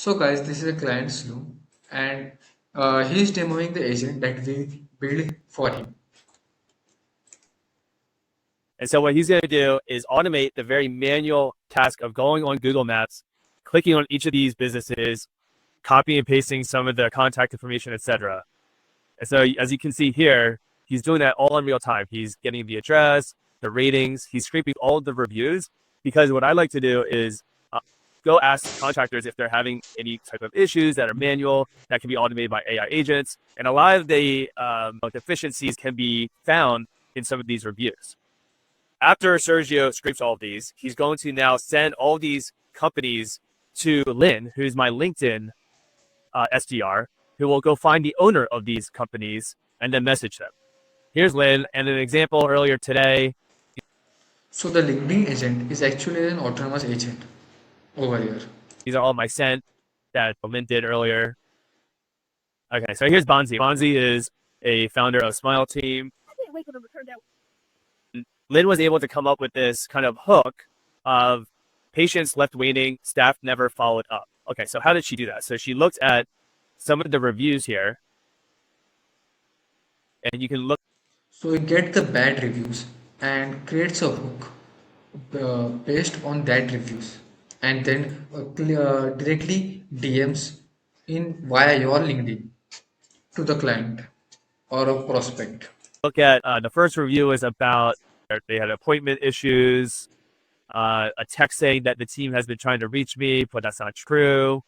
So guys, this is a client Sloom and he is demoing the agent that we built for him. And so what he's going to do is automate the very manual task of going on Google Maps, clicking on each of these businesses, copying and pasting some of the contact information, etc. And so as you can see here, he's doing that all in real time. He's getting the address, the ratings, he's scraping all of the reviews, because what I like to do is go ask contractors if they're having any type of issues that are manual, that can be automated by AI agents. And a lot of the deficiencies can be found in some of these reviews. After Sergio scrapes all of these, he's going to now send all these companies to Lynn, who's my LinkedIn SDR, who will go find the owner of these companies and then message them. Here's Lynn, and an example earlier today. So the LinkedIn agent is actually an autonomous agent over here. These are all my sent that Lynn did earlier. Okay, so here's Bonzi. Bonzi is a founder of Smile Team. I can't wait for them to turn down. Lynn was able to come up with this kind of hook of patients left waiting, staff never followed up. Okay, so how did she do that? So she looked at some of the reviews here, and you can look. So we get the bad reviews and creates a hook based on that reviews and then directly DMs in via your LinkedIn to the client or a prospect. Look at the first review is about they had appointment issues, a text saying that the team has been trying to reach me, but that's not true.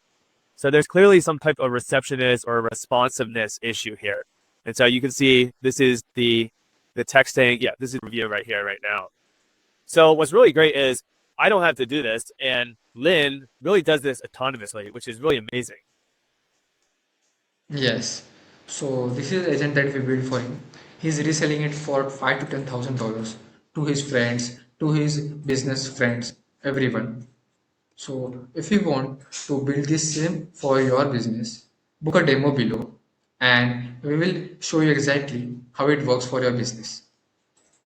So there's clearly some type of receptionist or responsiveness issue here. And so you can see this is the text saying, yeah, this is a review right here, right now. So what's really great is I don't have to do this, and Lynn really does this autonomously, which is really amazing. Yes. So this is agent that we built for him. He's reselling it for $5,000 to $10,000 to his friends, to his business friends, everyone. So if you want to build this same for your business, book a demo below and we will show you exactly how it works for your business.